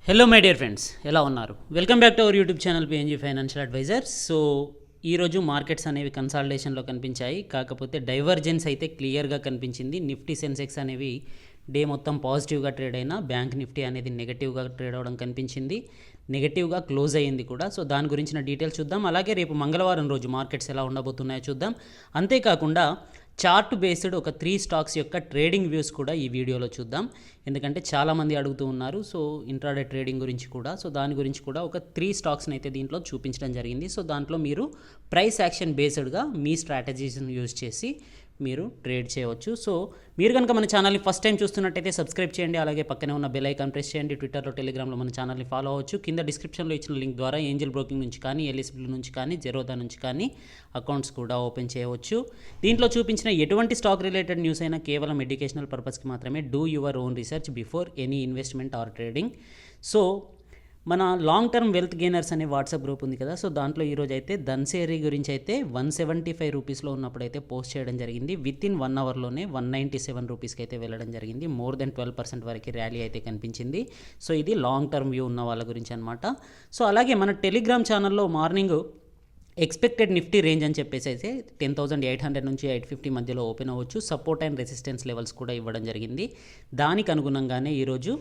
Hello my dear friends, ఎలా ఉన్నారు? Welcome back to our YouTube channel PNG financial adviser. So ఈరోజు markets అనేవి కన్సాలిడేషన్లో కనిపించాయి. కాకపోతే డైవర్జెన్స్ అయితే క్లియర్గా కనిపించింది. నిఫ్టీ సెన్సెక్స్ అనేవి డే మొత్తం పాజిటివ్గా ట్రేడ్ అయినా బ్యాంక్ నిఫ్టీ అనేది నెగటివ్గా ట్రేడ్ అవ్వడం కనిపించింది. నెగటివ్గా క్లోజ్ అయ్యింది కూడా. సో దాని గురించిన డీటెయిల్స్ చూద్దాం. అలాగే రేపు మంగళవారం రోజు మార్కెట్స్ ఎలా ఉండబోతున్నాయో చూద్దాం. అంతేకాకుండా చార్ట్ బేస్డ్ ఒక 3 స్టాక్స్ యొక్క ట్రేడింగ్ వ్యూస్ కూడా ఈ వీడియోలో చూద్దాం. ఎందుకంటే చాలామంది అడుగుతూ ఉన్నారు. సో ఇంట్రాడే ట్రేడింగ్ గురించి కూడా, సో దాని గురించి కూడా ఒక 3 స్టాక్స్ని అయితే దీంట్లో చూపించడం జరిగింది. సో దాంట్లో మీరు ప్రైస్ యాక్షన్ బేస్డ్గా మీ స్ట్రాటజీస్ని యూజ్ చేసి మీరు ట్రేడ్ చేయవచ్చు. సో మీరు కనుక మన ఛానల్ని ఫస్ట్ టైం చూస్తున్నట్టయితే సబ్స్క్రైబ్ చేయండి. అలాగే పక్కనే ఉన్న బెల్ ఐకాన్ ప్రెస్ చేయండి. ట్విట్టర్లో, టెలిగ్రామ్లో మన ఛానల్ని ఫాలో అవ్వచ్చు. కింద డిస్క్రిప్షన్లో ఇచ్చిన లింక్ ద్వారా ఏంజల్ బ్రోకింగ్ నుంచి కానీ, ఎల్ఎస్బి నుంచి కానీ, జెరోదా నుంచి కానీ అకౌంట్స్ కూడా ఓపెన్ చేయవచ్చు. దీంట్లో చూపించిన ఎటువంటి స్టాక్ రిలేటెడ్ న్యూస్ అయినా కేవలం ఎడ్యుకేషనల్ పర్పస్కి మాత్రమే. Do your own research before any investment or trading. So మన లాంగ్ టర్మ్ వెల్త్ గెయినర్స్ అనే వాట్సాప్ గ్రూప్ ఉంది కదా, సో దాంట్లో ఈరోజు అయితే ధన్సేరీ గురించి అయితే 175 రూపీస్లో ఉన్నప్పుడు అయితే పోస్ట్ చేయడం జరిగింది. విత్ ఇన్ 1 అవర్లోనే 197 రూపీస్కి అయితే వెళ్ళడం జరిగింది. మోర్ దెన్ 12% వరకు ర్యాలీ అయితే కనిపించింది. సో ఇది లాంగ్ టర్మ్ వ్యూ ఉన్న వాళ్ళ గురించి అనమాట. సో అలాగే మన టెలిగ్రామ్ ఛానల్లో మార్నింగ్ ఎక్స్పెక్టెడ్ నిఫ్టీ రేంజ్ అని చెప్పేసి అయితే 10,800 నుంచి 850 మధ్యలో ఓపెన్ అవ్వచ్చు. సపోర్ట్ అండ్ రెసిస్టెన్స్ లెవెల్స్ కూడా ఇవ్వడం జరిగింది. దానికి అనుగుణంగానే ఈరోజు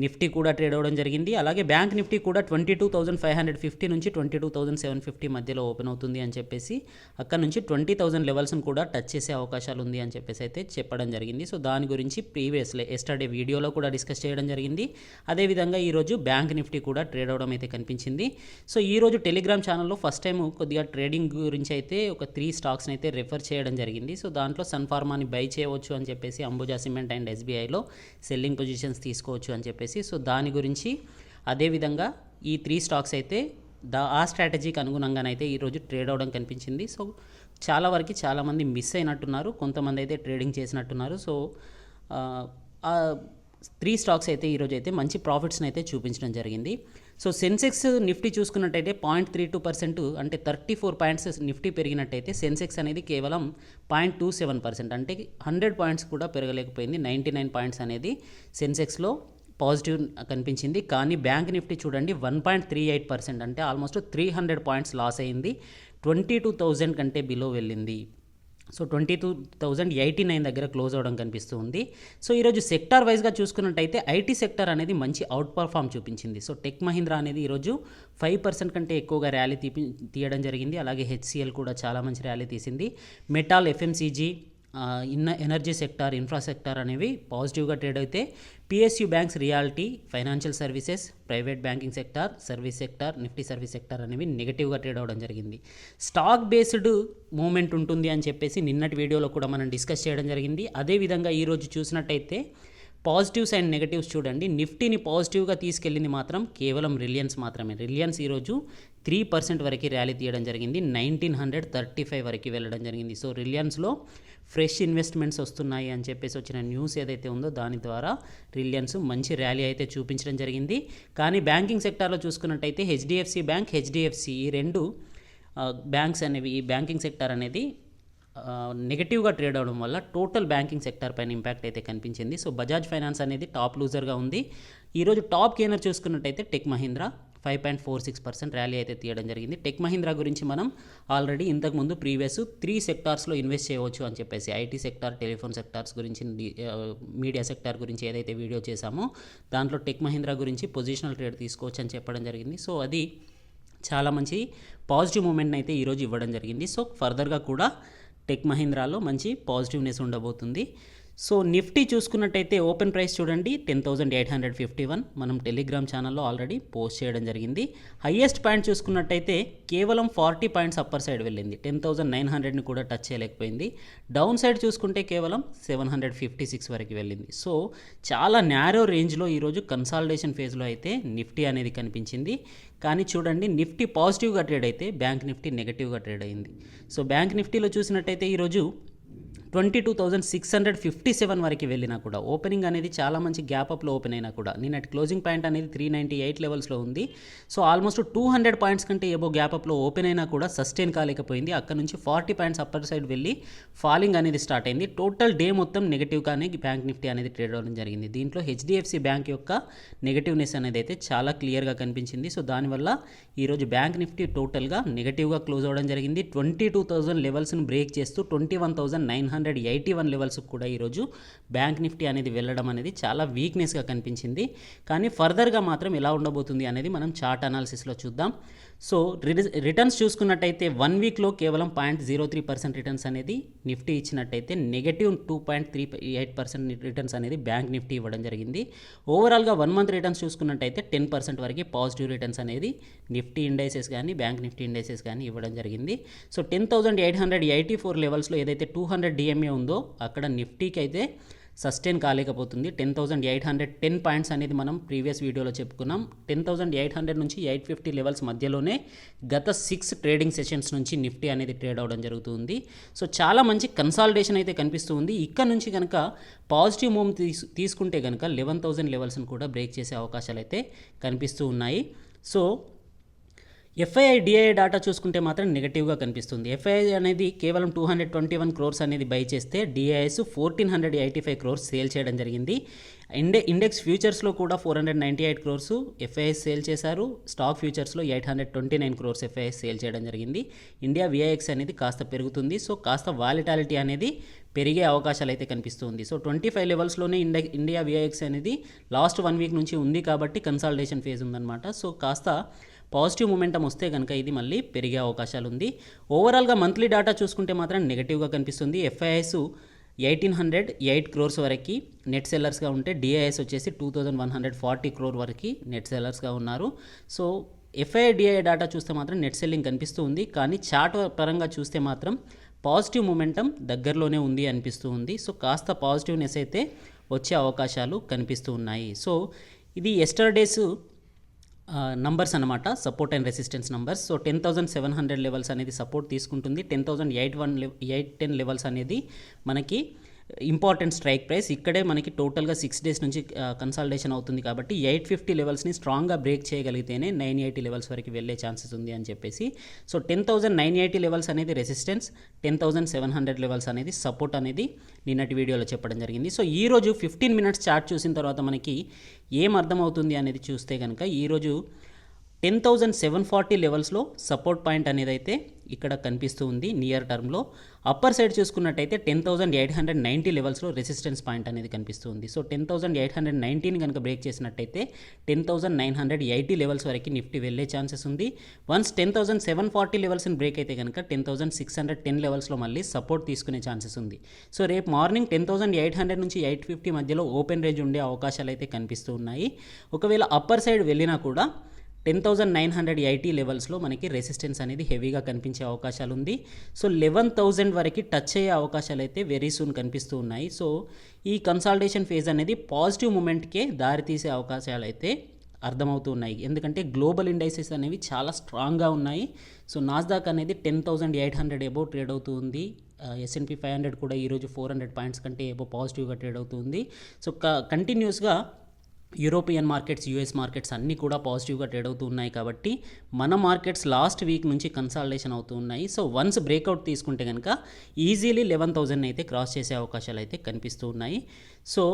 నిఫ్టీ కూడా ట్రేడ్ అవ్వడం జరిగింది. అలాగే బ్యాంక్ నిఫ్టీ కూడా 22,550 నుంచి 22,750 మధ్యలో ఓపెన్ అవుతుంది అని చెప్పేసి, అక్కడ నుంచి 20,000 లెవెల్స్ని కూడా టచ్ చేసే అవకాశాలు ఉంది అని చెప్పేసి అయితే చెప్పడం జరిగింది. సో దాని గురించి ప్రీవియస్లీ ఎస్టర్డే వీడియోలో కూడా డిస్కస్ చేయడం జరిగింది. అదేవిధంగా ఈరోజు బ్యాంక్ నిఫ్టీ కూడా ట్రేడ్ అవ్వడం అయితే కనిపించింది. సో ఈరోజు టెలిగ్రామ్ ఛానల్లో ఫస్ట్ టైం కొద్దిగా ట్రేడింగ్ గురించి అయితే ఒక 3 స్టాక్స్ని అయితే రెఫర్ చేయడం జరిగింది. సో దాంట్లో సన్ ఫార్మాని బై చేయవచ్చు అని చెప్పేసి, అంబుజా సిమెంట్ అండ్ ఎస్బీఐలో సెల్లింగ్ పొజిషన్స్ తీసుకోవచ్చు అని చెప్పేసి, సో దాని గురించి అదేవిధంగా ఈ 3 స్టాక్స్ అయితే ఆ స్ట్రాటజీకి అనుగుణంగానైతే ఈరోజు ట్రేడ్ అవ్వడం కనిపించింది. సో చాలామంది మిస్ అయినట్టున్నారు, కొంతమంది అయితే ట్రేడింగ్ చేసినట్టున్నారు. సో 3 స్టాక్స్ అయితే ఈరోజు అయితే మంచి ప్రాఫిట్స్ని అయితే చూపించడం జరిగింది. సో సెన్సెక్స్ నిఫ్టీ చూసుకున్నట్టయితే 0.32%, అంటే 34 పాయింట్స్ నిఫ్టీ పెరిగినట్టయితే సెన్సెక్స్ అనేది కేవలం 0.27%, అంటే 100 పాయింట్స్ కూడా పెరగలేకపోయింది. 99 పాయింట్స్ అనేది సెన్సెక్స్లో పాజిటివ్ కనిపించింది. కానీ బ్యాంక్ నిఫ్టీ చూడండి 1.38%, అంటే ఆల్మోస్ట్ 300 పాయింట్స్ లాస్ అయింది. 22,000 కంటే బిలో వెళ్ళింది. సో 22,089 దగ్గర క్లోజ్ అవ్వడం కనిపిస్తూ ఉంది. సో ఈరోజు సెక్టార్ వైజ్గా చూసుకున్నట్టయితే ఐటీ సెక్టర్ అనేది మంచి అవుట్ పర్ఫామ్ చూపించింది. సో టెక్ మహీంద్రా అనేది ఈరోజు 5% కంటే ఎక్కువగా ర్యాలీ తీయడం జరిగింది. అలాగే హెచ్సిఎల్ కూడా చాలా మంచి ర్యాలీ తీసింది. Metal, FMCG, energy sector, infra sector అనేవి పాజిటివ్గా ట్రేడ్ అయితే, PSU banks, reality, financial services, private banking sector, service sector, Nifty service sector అనేవి నెగిటివ్గా ట్రేడ్ అవ్వడం జరిగింది. స్టాక్ బేస్డ్ మూవ్మెంట్ ఉంటుంది అని చెప్పేసి నిన్నటి వీడియోలో కూడా మనం డిస్కస్ చేయడం జరిగింది. అదేవిధంగా ఈరోజు చూసినట్టయితే పాజిటివ్స్ అండ్ నెగటివ్స్ చూడండి. నిఫ్టీని పాజిటివ్గా తీసుకెళ్ళింది మాత్రం కేవలం రిలయన్స్ మాత్రమే. రిలయన్స్ ఈరోజు 3% వరకు ర్యాలీ తీయడం జరిగింది. 1935 వరకు వెళ్ళడం జరిగింది. సో రిలయన్స్లో ఫ్రెష్ ఇన్వెస్ట్మెంట్స్ వస్తున్నాయి అని చెప్పేసి వచ్చిన న్యూస్ ఏదైతే ఉందో దాని ద్వారా రిలయన్స్ మంచి ర్యాలీ అయితే చూపించడం జరిగింది. కానీ బ్యాంకింగ్ సెక్టార్లో చూసుకున్నట్టయితే హెచ్డిఎఫ్సి బ్యాంక్, హెచ్డిఎఫ్సి, ఈ 2 బ్యాంక్స్ అనేవి, ఈ బ్యాంకింగ్ సెక్టార్ అనేది నెగటివ్గా ట్రేడ్ అవడం వల్ల టోటల్ బ్యాంకింగ్ సెక్టార్ పైన ఇంపాక్ట్ అయితే కనిపించింది. సో బజాజ్ ఫైనాన్స్ అనేది టాప్ లూజర్గా ఉంది. ఈరోజు టాప్ గెయినర్ చూసుకున్నట్టయితే టెక్ మహీంద్రా 5.46% ర్యాలీ అయితే తీయడం జరిగింది. టెక్ మహీంద్రా గురించి మనం ఆల్రెడీ ఇంతకుముందు ప్రీవియస్ 3 సెక్టార్స్లో ఇన్వెస్ట్ చేయవచ్చు అని చెప్పేసి, ఐటీ సెక్టార్, టెలిఫోన్ సెక్టార్స్ గురించి, మీడియా సెక్టార్ గురించి ఏదైతే వీడియో చేశామో దాంట్లో టెక్ మహీంద్రా గురించి పొజిషనల్ ట్రేడ్ తీసుకోవచ్చు అని చెప్పడం జరిగింది. సో అది చాలా మంచి పాజిటివ్ మూమెంట్ని అయితే ఈరోజు ఇవ్వడం జరిగింది. సో ఫర్దర్గా కూడా టెక్ మహీంద్రాలో మంచి పాజిటివ్నెస్ ఉండబోతుంది. సో నిఫ్టీ చూసుకున్నట్టయితే ఓపెన్ ప్రైస్ చూడండి 10,851, మనం టెలిగ్రామ్ ఛానల్లో ఆల్రెడీ పోస్ట్ చేయడం జరిగింది. హయ్యెస్ట్ పాయింట్ చూసుకున్నట్టయితే కేవలం 40 పాయింట్స్ అప్పర్ సైడ్ వెళ్ళింది. 10,900ని కూడా టచ్ చేయలేకపోయింది. డౌన్ సైడ్ చూసుకుంటే కేవలం 756 వరకు వెళ్ళింది. సో చాలా న్యారో రేంజ్లో ఈరోజు కన్సాలిడేషన్ ఫేజ్లో అయితే నిఫ్టీ అనేది కనిపించింది. కానీ చూడండి నిఫ్టీ పాజిటివ్గా ట్రేడ్ అయితే బ్యాంక్ నిఫ్టీ నెగటివ్గా ట్రేడ్ అయింది. సో బ్యాంక్ నిఫ్టీలో చూసినట్టయితే ఈరోజు 22,657 వరకు వెళ్ళినా కూడా ఓపెనింగ్ అనేది చాలా మంచి గ్యాప్ అప్లో ఓపెన్ అయినా కూడా నిన్నటి క్లోజింగ్ పాయింట్ అనేది 398 లెవెల్స్లో ఉంది. సో ఆల్మోస్ట్ 200 పాయింట్స్ కంటే ఏబో గ్యాప్ అప్లో ఓపెన్ అయినా కూడా సస్టైన్ కాలేకపోయింది. అక్కడ నుంచి 40 పాయింట్స్ అప్పర్ సైడ్ వెళ్ళి ఫాలింగ్ అనేది స్టార్ట్ అయింది. టోటల్ డే మొత్తం నెగిటివ్గానే బ్యాంక్ నిఫ్టీ అనేది ట్రేడ్ అవ్వడం జరిగింది. దీంట్లో హెచ్డిఎఫ్సి బ్యాంక్ యొక్క నెగిటివ్నెస్ అనేది అయితే చాలా క్లియర్గా కనిపించింది. సో దానివల్ల ఈరోజు బ్యాంక్ నిఫ్టీ టోటల్గా నెగిటివ్గా క్లోజ్ అవ్వడం జరిగింది. 22,000 లెవెల్స్ను బ్రేక్ చేస్తూ 21,981 లెవెల్స్ కూడా ఈరోజు బ్యాంక్ నిఫ్టీ అనేది వెళ్ళడం అనేది చాలా వీక్నెస్గా కనిపించింది. కానీ ఫర్దర్గా మాత్రం ఎలా ఉండబోతుంది అనేది మనం చార్ట్ అనాలిసిస్లో చూద్దాం. సో రిటర్న్స్ చూసుకున్నట్టయితే 1 వీక్లో కేవలం 0.03% రిటర్న్స్ అనేది నిఫ్టీ ఇచ్చినట్టయితే నెగటివ్ 2.38% రిటర్న్స్ అనేది బ్యాంక్ నిఫ్టీ ఇవ్వడం జరిగింది. ఓవరాల్గా 1 మంత్ రిటర్న్స్ చూసుకున్నట్టయితే 10% వరకు పాజిటివ్ రిటర్న్స్ అనేది నిఫ్టీ ఇండైసెస్ కానీ బ్యాంక్ నిఫ్టీ ఇండైసెస్ కానీ ఇవ్వడం జరిగింది. సో 10,884 లెవెల్స్లో ఏదైతే 200 డిఎంఏ ఉందో అక్కడ నిఫ్టీకి అయితే సస్టైన్ కాలేకపోతుంది. 10,810 పాయింట్స్ అనేది మనం ప్రీవియస్ వీడియోలో చెప్పుకున్నాం. 10,800 నుంచి 850 లెవెల్స్ మధ్యలోనే గత 6 ట్రేడింగ్ సెషన్స్ నుంచి నిఫ్టీ అనేది ట్రేడ్ అవ్వడం జరుగుతుంది. సో చాలా మంచి కన్సాలిడేషన్ అయితే కనిపిస్తుంది. ఇక్కడ నుంచి కనుక పాజిటివ్ మూవ్ తీసుకుంటే కనుక 11,000 లెవెల్స్ని కూడా బ్రేక్ చేసే అవకాశాలు అయితే కనిపిస్తూ ఉన్నాయి. సో ఎఫ్ఐఐ డిఐఐ డాటా చూసుకుంటే మాత్రం నెగటివ్గా కనిపిస్తుంది. ఎఫ్ఐఐ అనేది కేవలం 221 క్రోర్స్ అనేది బై చేస్తే డిఐఎస్ 1,485 క్రోర్స్ సేల్ చేయడం జరిగింది. ఇండెక్స్ ఫ్యూచర్స్లో కూడా 498 క్రోర్స్ ఎఫ్ఐఎస్ సేల్ చేశారు. స్టాక్ ఫ్యూచర్స్లో 829 క్రోర్స్ ఎఫ్ఐఎస్ సేల్ చేయడం జరిగింది. ఇండియా విఐఎక్స్ అనేది కాస్త పెరుగుతుంది. సో కాస్త వాలిటాలిటీ అనేది పెరిగే అవకాశాలు అయితే కనిపిస్తుంది. సో 25 లెవెల్స్లోనే ఇండియా విఐఎక్స్ అనేది లాస్ట్ 1 వీక్ నుంచి ఉంది కాబట్టి కన్సాలిడేషన్ ఫేజ్ ఉందన్నమాట. సో కాస్త పాజిటివ్ మూమెంటం వస్తే కనుక ఇది మళ్ళీ పెరిగే అవకాశాలు ఉంది. ఓవరాల్గా మంత్లీ డేటా చూసుకుంటే మాత్రం నెగటివ్గా కనిపిస్తుంది. ఎఫ్ఐఎస్ 1,808 క్రోర్స్ వరకు నెట్ సెల్లర్స్గా ఉంటే డిఐఎస్ వచ్చేసి 2,140 క్రోర్ వరకు నెట్ సెల్లర్స్గా ఉన్నారు. సో ఎఫ్ఐఐ డిఐఐ డేటా చూస్తే మాత్రం నెట్ సెల్లింగ్ కనిపిస్తూ ఉంది. కానీ చార్ట్ పరంగా చూస్తే మాత్రం పాజిటివ్ మూమెంటం దగ్గరలోనే ఉంది అనిపిస్తూ ఉంది. సో కాస్త పాజిటివ్నెస్ అయితే వచ్చే అవకాశాలు కనిపిస్తూ ఉన్నాయి. సో ఇది ఎస్టర్డేస్ నంబర్స్ అనమాట, support and resistance numbers. So 10,700 levels అనేది సపోర్ట్ తీసుకుంటుంది. 10,810 లెవెల్స్ అనేది మనకి ఇంపార్టెంట్ స్ట్రైక్ ప్రైస్. ఇక్కడే మనకి టోటల్గా 6 డేస్ నుంచి కన్సాలిడేషన్ అవుతుంది కాబట్టి 850 లెవెల్స్ని స్ట్రాంగ్గా బ్రేక్ చేయగలిగితేనే 980 లెవెల్స్ వరకు వెళ్ళే ఛాన్సెస్ ఉంది అని చెప్పేసి. సో 10,980 లెవెల్స్ అనేది రెసిస్టెన్స్, 10,700 లెవెల్స్ అనేది సపోర్ట్ అనేది నిన్నటి వీడియోలో చెప్పడం జరిగింది. సో ఈరోజు 15 మినిట్స్ చార్ట్ చూసిన తర్వాత మనకి ఏం అర్థమవుతుంది అనేది చూస్తే కనుక ఈరోజు 10,740 లెవెల్స్లో సపోర్ట్ పాయింట్ అనేది అయితే ఇక్కడ కనిపిస్తూ ఉంది నియర్ టర్మ్లో. అప్పర్ సైడ్ చూసుకున్నట్టయితే 10,890 లెవెల్స్లో రెసిస్టెన్స్ పాయింట్ అనేది కనిపిస్తుంది. సో 10,819 కనుక బ్రేక్ చేసినట్టయితే 10,980 లెవెల్స్ వరకు నిఫ్టీ వెళ్ళే ఛాన్సెస్ ఉంది. వన్స్ 10,740 లెవెల్స్ని బ్రేక్ అయితే కనుక 10,610 లెవెల్స్లో మళ్ళీ సపోర్ట్ తీసుకునే ఛాన్సెస్ ఉంది. సో రేపు మార్నింగ్ 10,800 నుంచి 850 మధ్యలో ఓపెన్ రేంజ్ ఉండే అవకాశాలు అయితే కనిపిస్తూ ఉన్నాయి. ఒకవేళ అప్పర్ సైడ్ వెళ్ళినా కూడా 10,980 లెవెల్స్లో మనకి రెసిస్టెన్స్ అనేది హెవీగా కనిపించే అవకాశాలు ఉంది. సో 11,000 వరకు టచ్ అయ్యే అవకాశాలు అయితే వెరీ సూన్ కనిపిస్తూ ఉన్నాయి. సో ఈ కన్సాలిడేషన్ ఫేజ్ అనేది పాజిటివ్ మూమెంట్కే దారితీసే అవకాశాలు అయితే అర్థమవుతూ ఉన్నాయి. ఎందుకంటే గ్లోబల్ ఇండైసెస్ అనేవి చాలా స్ట్రాంగ్గా ఉన్నాయి. సో నాస్డాక్ అనేది 10,800 ఎబో ట్రేడ్ అవుతూ ఉంది. S&P 500 కూడా ఈరోజు 400 పాయింట్స్ కంటే ఎబో పాజిటివ్గా ట్రేడ్ అవుతుంది. సో కంటిన్యూస్గా యూరోపియన్ మార్కెట్స్, యూఎస్ మార్కెట్స్ అన్నీ కూడా పాజిటివ్గా ట్రేడ్ అవుతూ ఉన్నాయి కాబట్టి మన మార్కెట్స్ లాస్ట్ వీక్ నుంచి కన్సాలిడేషన్ అవుతూ ఉన్నాయి. సో వన్స్ బ్రేక్అవుట్ తీసుకుంటే కనుక ఈజీలీ 11,000 అయితే క్రాస్ చేసే అవకాశాలు అయితే కనిపిస్తూ ఉన్నాయి. సో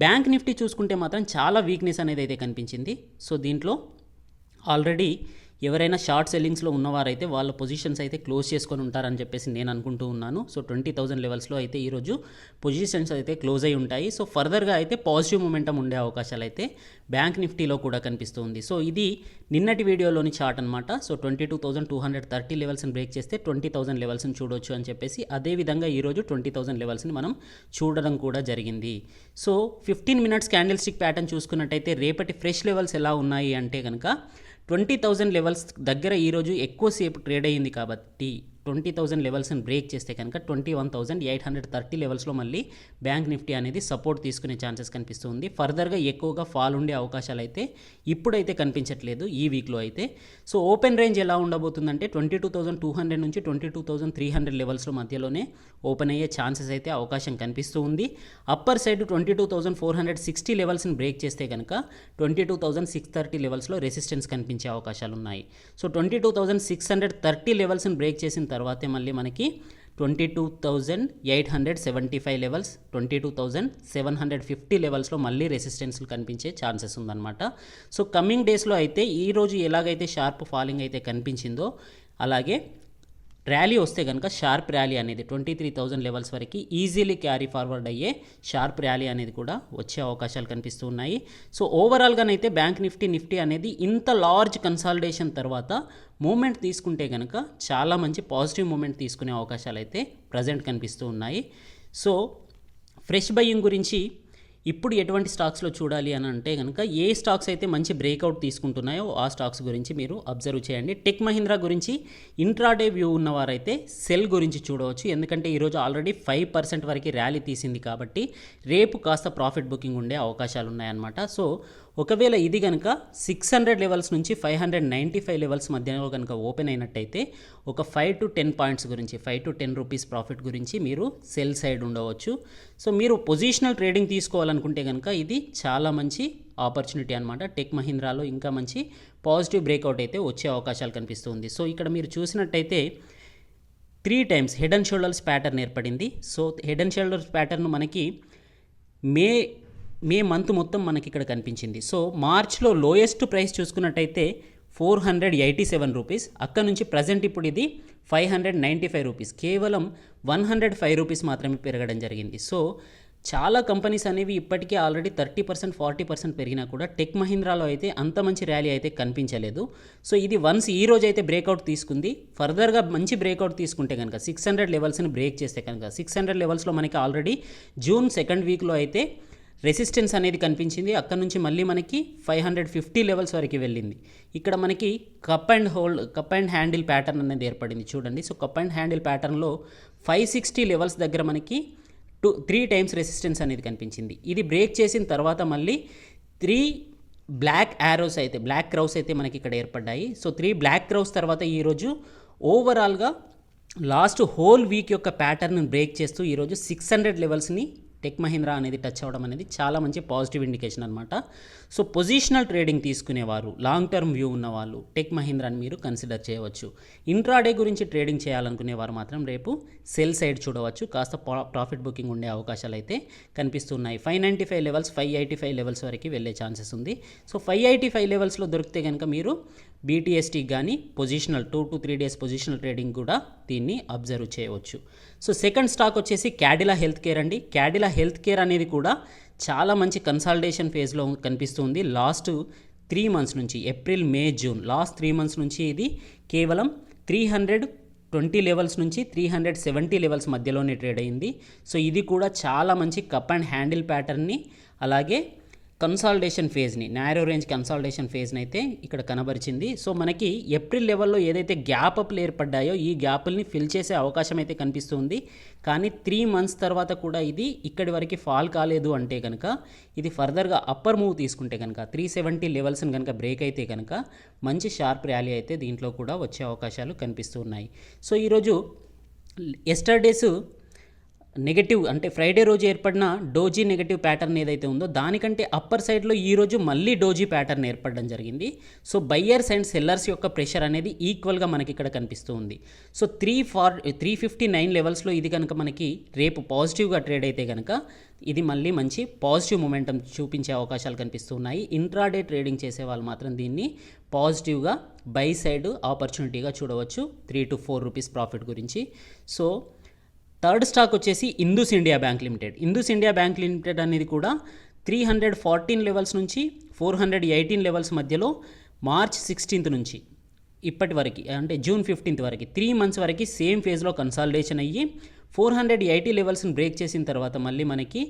బ్యాంక్ నిఫ్టీ చూసుకుంటే మాత్రం చాలా వీక్నెస్ అనేది అయితే కనిపించింది. సో దీంట్లో ఆల్రెడీ ఎవరైనా షార్ట్ సెల్లింగ్స్లో ఉన్నవారైతే వాళ్ళ పొజిషన్స్ అయితే క్లోజ్ చేసుకొని ఉంటారని చెప్పేసి నేను అనుకుంటూ ఉన్నాను. సో 20,000 లెవెల్స్లో అయితే ఈరోజు పొజిషన్స్ అయితే క్లోజ్ అయి ఉంటాయి. సో ఫర్దర్గా అయితే పాజిటివ్ మూమెంటం ఉండే అవకాశాలు అయితే బ్యాంక్ నిఫ్టీలో కూడా కనిపిస్తుంది. సో ఇది నిన్నటి వీడియోలోని చార్ట్ అనమాట. సో 22,230 లెవెల్స్ని బ్రేక్ చేస్తే 20,000 లెవెల్స్ని చూడొచ్చు అని చెప్పేసి, అదేవిధంగా ఈరోజు 20,000 లెవెల్స్ని మనం చూడడం కూడా జరిగింది. So 15 minutes candle stick pattern చూసుకున్నట్టయితే రేపటి ఫ్రెష్ లెవెల్స్ ఎలా ఉన్నాయి అంటే కనుక 20,000 లెవెల్స్ దగ్గర ఈరోజు ఎక్కువసేపు ట్రేడ్ అయ్యింది కాబట్టి 20,000 లెవెల్స్ని బ్రేక్ చేస్తే కనుక 21,830 లెవెల్స్లో మళ్ళీ బ్యాంక్ నిఫ్టీ అనేది సపోర్ట్ తీసుకునే ఛాన్సెస్ కనిపిస్తుంది. ఫర్దర్గా ఎక్కువగా ఫాల్ ఉండే అవకాశాలు అయితే ఇప్పుడైతే కనిపించట్లేదు ఈ వీక్లో అయితే. సో ఓపెన్ రేంజ్ ఎలా ఉండబోతుందంటే 22,200 నుంచి 22,300 లెవెల్స్లో మధ్యలోనే ఓపెన్ అయ్యే ఛాన్సెస్ అయితే అవకాశం కనిపిస్తూ ఉంది. అప్పర్ సైడ్ 22,460 లెవెల్స్ని బ్రేక్ చేస్తే కనుక 22,630 లెవెల్స్లో రెసిస్టెన్స్ కనిపించే అవకాశాలు ఉన్నాయి. సో 22,630 లెవెల్స్ని బ్రేక్ చేసిన తర్వాతే మళ్ళీ మనకి 22,875 లెవెల్స్, 22,750 లెవెల్స్లో మళ్ళీ రెసిస్టెన్స్లు కనిపించే ఛాన్సెస్ ఉందన్నమాట. సో కమింగ్ డేస్లో అయితే ఈరోజు ఎలాగైతే షార్ప్ ఫాలింగ్ అయితే కనిపించిందో అలాగే ర్యాలీ వస్తే కనుక షార్ప్ ర్యాలీ అనేది 23,000 లెవెల్స్ వరకు ఈజీలీ క్యారీ ఫార్వర్డ్ అయ్యే షార్ప్ ర్యాలీ అనేది కూడా వచ్చే అవకాశాలు కనిపిస్తూ ఉన్నాయి. సో ఓవరాల్గానైతే బ్యాంక్ నిఫ్టీ అనేది ఇంత లార్జ్ కన్సాలిడేషన్ తర్వాత మూమెంట్ తీసుకుంటే కనుక చాలా మంచి పాజిటివ్ మూమెంట్ తీసుకునే అవకాశాలు అయితే ప్రజెంట్ కనిపిస్తూ ఉన్నాయి. సో ఫ్రెష్ బయింగ్ గురించి ఇప్పుడు ఎటువంటి స్టాక్స్లో చూడాలి అని అంటే కనుక ఏ స్టాక్స్ అయితే మంచి బ్రేక్అవుట్ తీసుకుంటున్నాయో ఆ స్టాక్స్ గురించి మీరు అబ్జర్వ్ చేయండి. టెక్ మహీంద్రా గురించి ఇంట్రాడే వ్యూ ఉన్నవారైతే సెల్ గురించి చూడవచ్చు. ఎందుకంటే ఈరోజు ఆల్రెడీ 5% వరకు ర్యాలీ తీసింది కాబట్టి రేపు కాస్త ప్రాఫిట్ బుకింగ్ ఉండే అవకాశాలు ఉన్నాయన్నమాట. సో ఒకవేళ ఇది కనుక 600 లెవెల్స్ నుంచి 595 లెవెల్స్ మధ్యలో కనుక ఓపెన్ అయినట్టయితే ఒక 5 to 10 పాయింట్స్ గురించి 5 to 10 రూపీస్ ప్రాఫిట్ గురించి మీరు సెల్ సైడ్ ఉండవచ్చు. సో మీరు పొజిషనల్ ట్రేడింగ్ తీసుకోవాలనుకుంటే కనుక ఇది చాలా మంచి ఆపర్చునిటీ అనమాట. టెక్ మహీంద్రాలో ఇంకా మంచి పాజిటివ్ బ్రేక్అవుట్ అయితే వచ్చే అవకాశాలు కనిపిస్తుంది. సో ఇక్కడ మీరు చూసినట్టయితే 3 times head and shoulders pattern ఏర్పడింది. So head and shoulders pattern మనకి మే మంత్ మొత్తం మనకి ఇక్కడ కనిపించింది. సో మార్చ్లో లోయెస్ట్ ప్రైస్ చూసుకున్నట్టయితే 487 రూపీస్, అక్కడ నుంచి ప్రజెంట్ ఇప్పుడు ఇది 595 రూపీస్, కేవలం 105 రూపీస్ మాత్రమే పెరగడం జరిగింది. సో చాలా కంపెనీస్ అనేవి ఇప్పటికే ఆల్రెడీ 30%, 40% పెరిగినా కూడా టెక్ మహీంద్రాలో అయితే అంత మంచి ర్యాలీ అయితే కనిపించలేదు. సో ఇది వన్స్ ఈ రోజు అయితే బ్రేక్అవుట్ తీసుకుంది. ఫర్దర్గా మంచి బ్రేక్అవుట్ తీసుకుంటే కనుక 600 లెవెల్స్ని బ్రేక్ చేస్తే కనుక 600 లెవెల్స్లో మనకి ఆల్రెడీ జూన్ 2nd వీక్లో అయితే రెసిస్టెన్స్ అనేది కనిపించింది. అక్కడ నుంచి మళ్ళీ మనకి 550 లెవెల్స్ వరకు వెళ్ళింది. ఇక్కడ మనకి కప్ అండ్ హ్యాండిల్ ప్యాటర్న్ అనేది ఏర్పడింది చూడండి. సో కప్ అండ్ హ్యాండిల్ ప్యాటర్న్లో 560 లెవెల్స్ దగ్గర మనకి 3 times రెసిస్టెన్స్ అనేది కనిపించింది. ఇది బ్రేక్ చేసిన తర్వాత మళ్ళీ 3 బ్లాక్ క్రౌస్ అయితే మనకి ఇక్కడ ఏర్పడ్డాయి. సో 3 బ్లాక్ క్రౌస్ తర్వాత ఈరోజు ఓవరాల్గా లాస్ట్ హోల్ వీక్ యొక్క ప్యాటర్న్ బ్రేక్ చేస్తూ ఈరోజు 600 లెవెల్స్ని టెక్ మహీంద్రా అనేది టచ్ అవ్వడం అనేది చాలా మంచి పాజిటివ్ ఇండికేషన్ అనమాట. సో పొజిషనల్ ట్రేడింగ్ తీసుకునేవారు, లాంగ్ టర్మ్ వ్యూ ఉన్నవాళ్ళు టెక్ మహీంద్రాని మీరు కన్సిడర్ చేయవచ్చు. ఇంట్రాడే గురించి ట్రేడింగ్ చేయాలనుకునేవారు మాత్రం రేపు సెల్ సైడ్ చూడవచ్చు. కాస్త ప్రాఫిట్ బుకింగ్ ఉండే అవకాశాలు అయితే కనిపిస్తున్నాయి. 595 లెవెల్స్, 585 లెవెల్స్ వరకు వెళ్ళే ఛాన్సెస్ ఉంది. సో 585 లెవెల్స్లో దొరికితే కనుక మీరు BTST కానీ positional 2 to 3 days positional trading కూడా దీన్ని అబ్జర్వ్ చేయవచ్చు. సో సెకండ్ స్టాక్ వచ్చేసి క్యాడిలా హెల్త్ కేర్ అండి. క్యాడిలా హెల్త్ కేర్ అనేది కూడా చాలా మంచి కన్సాలిడేషన్ ఫేజ్లో కనిపిస్తుంది. లాస్ట్ 3 months నుంచి ఏప్రిల్, మే, జూన్ లాస్ట్ 3 months నుంచి ఇది కేవలం 320 లెవెల్స్ నుంచి 370 లెవెల్స్ మధ్యలోనే ట్రేడ్ అయింది. సో ఇది కూడా చాలా మంచి కప్ అండ్ హ్యాండిల్ ప్యాటర్న్ని అలాగే కన్సాలిడేషన్ ఫేజ్ని, నారో రేంజ్ కన్సాలిడేషన్ ఫేజ్ని అయితే ఇక్కడ కనబరిచింది. సో మనకి ఏప్రిల్ లెవెల్లో ఏదైతే గ్యాప్ అప్లు ఏర్పడ్డాయో ఈ గ్యాప్ల్ని ఫిల్ చేసే అవకాశం అయితే కనిపిస్తుంది. కానీ 3 months తర్వాత కూడా ఇది ఇక్కడి వరకు ఫాల్ కాలేదు అంటే కనుక ఇది ఫర్దర్గా అప్పర్ మూవ్ తీసుకుంటే కనుక 370 లెవెల్స్ని కనుక బ్రేక్ అయితే కనుక మంచి షార్ప్ ర్యాలీ అయితే దీంట్లో కూడా వచ్చే అవకాశాలు కనిపిస్తూ ఉన్నాయి. సో ఈరోజు ఎస్టర్డేస్ నెగటివ్ అంటే ఫ్రైడే రోజు ఏర్పడిన డోజీ నెగటివ్ ప్యాటర్న్ ఏదైతే ఉందో దానికంటే అప్పర్ సైడ్లో ఈరోజు మళ్ళీ డోజీ ప్యాటర్న్ ఏర్పడడం జరిగింది. సో బయ్యర్స్ అండ్ సెల్లర్స్ యొక్క ప్రెషర్ అనేది ఈక్వల్గా మనకి ఇక్కడ కనిపిస్తూ ఉంది. సో 359 లెవెల్స్లో ఇది కనుక మనకి రేపు పాజిటివ్గా ట్రేడ్ అయితే కనుక ఇది మళ్ళీ మంచి పాజిటివ్ మొమెంటం చూపించే అవకాశాలు కనిపిస్తున్నాయి. ఇంట్రాడే ట్రేడింగ్ చేసే వాళ్ళు మాత్రం దీన్ని పాజిటివ్గా బై సైడ్ ఆపర్చునిటీగా చూడవచ్చు 3 to 4 రూపీస్ ప్రాఫిట్ గురించి. సో థర్డ్ స్టాక్ వచ్చేసి Indu's India bank limited. Indu's India bank limited అనేది కూడా 314 లెవెల్స్ నుంచి 418 లెవెల్స్ మధ్యలో మార్చ్ 16th నుంచి ఇప్పటి వరకు అంటే జూన్ 15th వరకు 3 months వరకు సేమ్ ఫేజ్లో కన్సాలిడేషన్ అయ్యి 480 లెవెల్స్ని బ్రేక్ చేసిన తర్వాత మళ్ళీ మనకి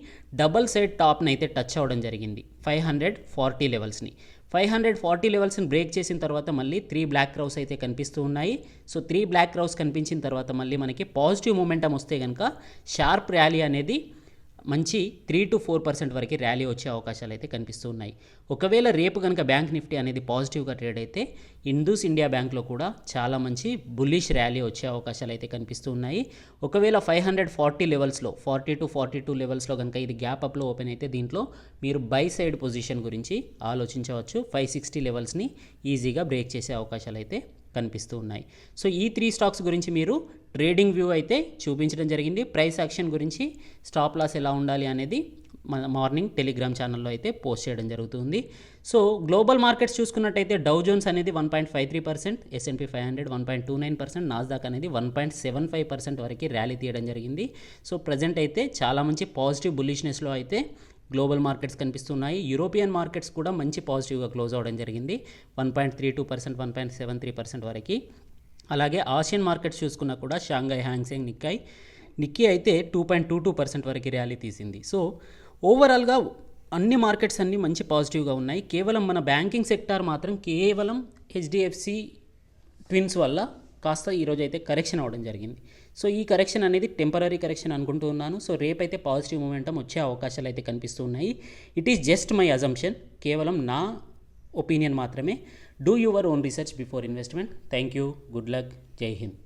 డబల్ సైడ్ టాప్ని అయితే టచ్ అవ్వడం జరిగింది 540 లెవెల్స్ని. 540 లెవెల్స్ని బ్రేక్ చేసిన తర్వాత మళ్ళీ 3 బ్లాక్ క్రౌస్ అయితే కనిపిస్తూ ఉన్నాయి. సో 3 బ్లాక్ క్రౌస్ కనిపించిన తర్వాత మళ్ళీ మనకి పాజిటివ్ మూమెంటం వస్తే కనుక షార్ప్ ర్యాలీ అనేది మంచి 3 to 4% వరకు ర్యాలీ వచ్చే అవకాశాలు అయితే కనిపిస్తూ ఉన్నాయి. ఒకవేళ రేపు కనుక బ్యాంక్ నిఫ్టీ అనేది పాజిటివ్గా ట్రేడ్ అయితే ఇండస్ ఇండియా బ్యాంక్లో కూడా చాలా మంచి బుల్లిష్ ర్యాలీ వచ్చే అవకాశాలు అయితే కనిపిస్తూ ఉన్నాయి. ఒకవేళ 540 లెవెల్స్లో 40 to 42 లెవెల్స్లో కనుక ఇది గ్యాప్ అప్లో ఓపెన్ అయితే దీంట్లో మీరు బై సైడ్ పొజిషన్ గురించి ఆలోచించవచ్చు. 560 లెవెల్స్ని ఈజీగా బ్రేక్ చేసే అవకాశాలు అయితే కనిపిస్తూ ఉన్నాయి. సో ఈ 3 స్టాక్స్ గురించి మీరు ట్రేడింగ్ వ్యూ అయితే చూపించడం జరిగింది. ప్రైస్ యాక్షన్ గురించి స్టాప్ లాస్ ఎలా ఉండాలి అనేది మన మార్నింగ్ టెలిగ్రామ్ ఛానల్లో అయితే పోస్ట్ చేయడం జరుగుతుంది. సో గ్లోబల్ మార్కెట్స్ చూసుకున్నట్టయితే డౌ జోన్స్ అనేది 1.53%, S&P 500 1.29%, నాస్డాక్ అనేది 1.75% వరకు ర్యాలీ తీయడం జరిగింది. సో ప్రజెంట్ అయితే చాలా మంచి పాజిటివ్ బుల్లిష్నెస్లో అయితే గ్లోబల్ మార్కెట్స్ కనిపిస్తున్నాయి. యూరోపియన్ మార్కెట్స్ కూడా మంచి పాజిటివ్గా క్లోజ్ అవ్వడం జరిగింది 1.32%, 1.73% వరకు. అలాగే ఆసియన్ మార్కెట్స్ చూసుకున్నా కూడా షాంఘై, హ్యాంగ్సెంగ్, నిక్కీ అయితే 2.22% వరకు ర్యాలీ తీసింది. సో ఓవరాల్గా అన్ని మార్కెట్స్ అన్నీ మంచి పాజిటివ్గా ఉన్నాయి. కేవలం మన బ్యాంకింగ్ సెక్టార్ మాత్రం కేవలం HDFC ట్విన్స్ వల్ల కాస్త ఈరోజు అయితే కరెక్షన్ అవ్వడం జరిగింది. సో ఈ కరెక్షన్ అనేది టెంపరీ కరెక్షన్ అనుకుంటూ ఉన్నాను. సో రేపైతే పాజిటివ్ మూమెంటం వచ్చే అవకాశాలు అయితే కనిపిస్తూ ఉన్నాయి. It is just my assumption, కేవలం నా ఒపీనియన్ మాత్రమే. Do your own research before investment. Thank you, good luck, జై హింద్.